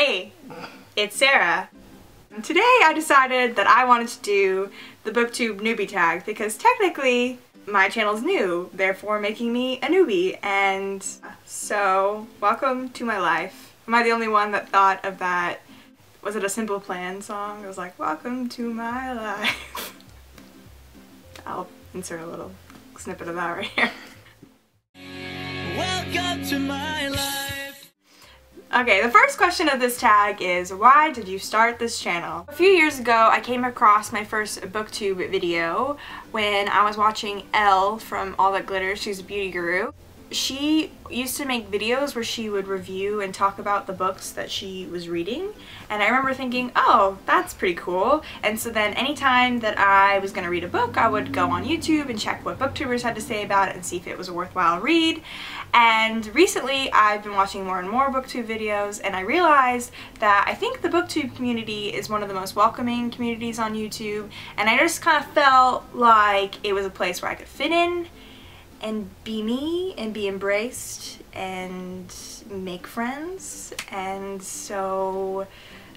Hey, it's Sarah. Today I decided that I wanted to do the Booktube Newbie Tag because technically my channel's new, therefore making me a newbie, and so welcome to my life. Am I the only one that thought of that? Was it a Simple Plan song? It was like, welcome to my life. I'll insert a little snippet of that right here. Welcome to my life. Okay, the first question of this tag is, why did you start this channel? A few years ago, I came across my first booktube video when I was watching Elle from All That Glitters. She's a beauty guru. She used to make videos where she would review and talk about the books that she was reading, and I remember thinking, oh, that's pretty cool. And so then anytime that I was going to read a book, I would go on YouTube and check what booktubers had to say about it and see if it was a worthwhile read. And recently I've been watching more and more booktube videos, and I realized that I think the booktube community is one of the most welcoming communities on YouTube, and I just kind of felt like it was a place where I could fit in and be me and be embraced and make friends. And so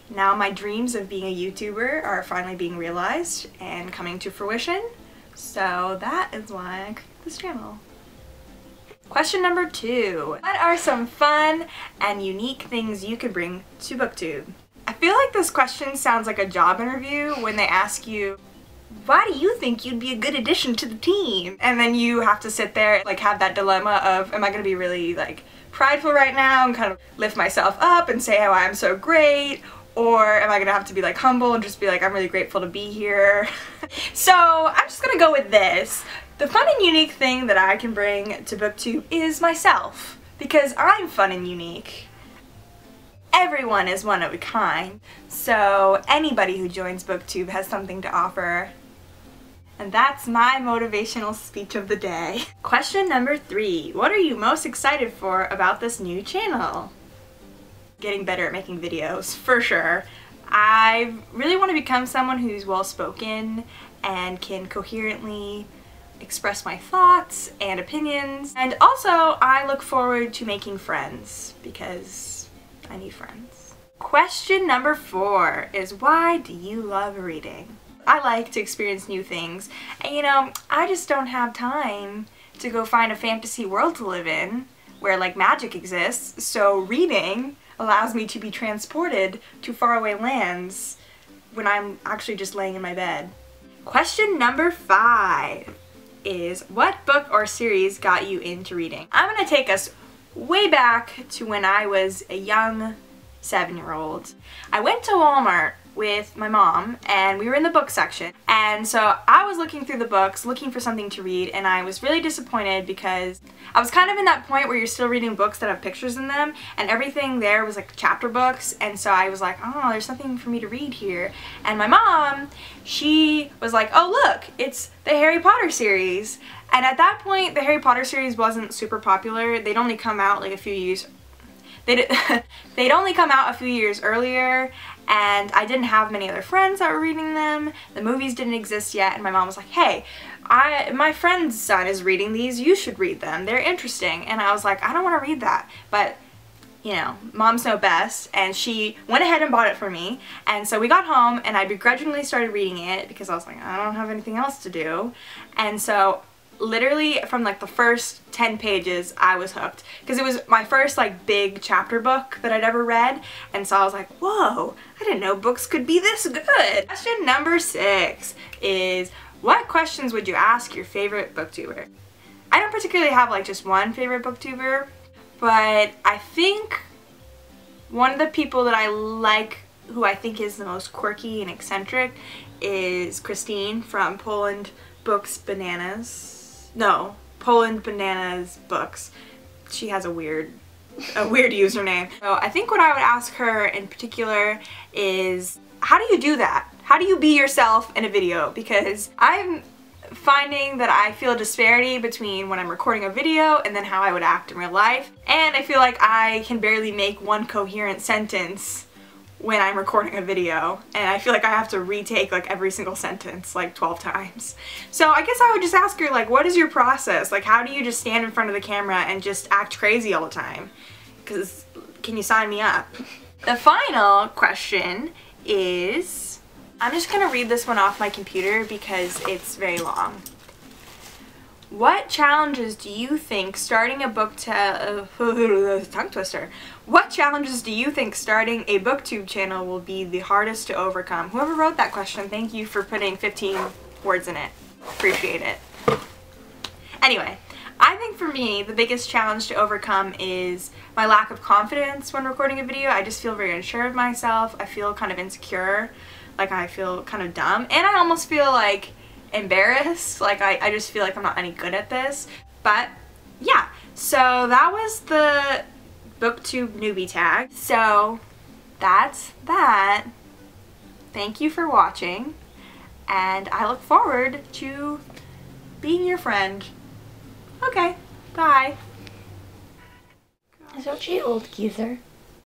now my dreams of being a YouTuber are finally being realized and coming to fruition. So that is why I created this channel. Question number 2. What are some fun and unique things you could bring to BookTube? I feel like this question sounds like a job interview when they ask you, why do you think you'd be a good addition to the team? And then you have to sit there, like, have that dilemma of, am I gonna be really, like, prideful right now and kind of lift myself up and say how I'm so great? Or am I gonna have to be, like, humble and just be like, I'm really grateful to be here? So I'm just gonna go with this. The fun and unique thing that I can bring to BookTube is myself, because I'm fun and unique. Everyone is one of a kind, so anybody who joins BookTube has something to offer. And that's my motivational speech of the day. Question number 3. What are you most excited for about this new channel? Getting better at making videos, for sure. I really want to become someone who's well-spoken and can coherently express my thoughts and opinions. And also, I look forward to making friends, because I need friends. Question number 4 is, why do you love reading? I like to experience new things, and you know, I just don't have time to go find a fantasy world to live in where, like, magic exists, so reading allows me to be transported to faraway lands when I'm actually just laying in my bed. Question number 5 is, what book or series got you into reading? I'm gonna take us way back to when I was a young 7-year-old. I went to Walmart with my mom and we were in the book section, and so I was looking through the books looking for something to read, and I was really disappointed because I was kind of in that point where you're still reading books that have pictures in them, and everything there was like chapter books, and so I was like, oh, there's nothing for me to read here. And my mom, she was like, oh look, it's the Harry Potter series. And at that point the Harry Potter series wasn't super popular. They'd only come out like a few years they'd only come out a few years earlier, and I didn't have many other friends that were reading them. The movies didn't exist yet, and my mom was like, hey, my friend's son is reading these, you should read them, they're interesting. And I was like, I don't want to read that, but you know, moms know best, and she went ahead and bought it for me. And so we got home and I begrudgingly started reading it because I was like, I don't have anything else to do. And so literally from like the first 10 pages I was hooked, because it was my first like big chapter book that I'd ever read, and so I was like, whoa, I didn't know books could be this good. Question number 6 is, what questions would you ask your favorite booktuber? I don't particularly have like just one favorite booktuber, but I think one of the people that I like, who I think is the most quirky and eccentric, is Christine from Poland Bananas Books. She has a weird username. So I think what I would ask her in particular is, how do you do that? How do you be yourself in a video? Because I'm finding that I feel a disparity between when I'm recording a video and then how I would act in real life. And I feel like I can barely make one coherent sentence when I'm recording a video, and I feel like I have to retake like every single sentence like 12 times. So I guess I would just ask her, like, what is your process? Like, how do you just stand in front of the camera and just act crazy all the time? Because can you sign me up? The final question is, I'm just gonna read this one off my computer because it's very long. What challenges do you think starting a tongue twister. What challenges do you think starting a booktube channel will be the hardest to overcome? Whoever wrote that question, thank you for putting 15 words in it. Appreciate it. Anyway, I think for me, the biggest challenge to overcome is my lack of confidence when recording a video. I just feel very unsure of myself. I feel kind of insecure, like I feel kind of dumb, and I almost feel like embarrassed, like I just feel like I'm not any good at this. But yeah, so that was the Booktube Newbie Tag. So that's that. Thank you for watching, and I look forward to being your friend. Okay, bye. Is that you, old geezer?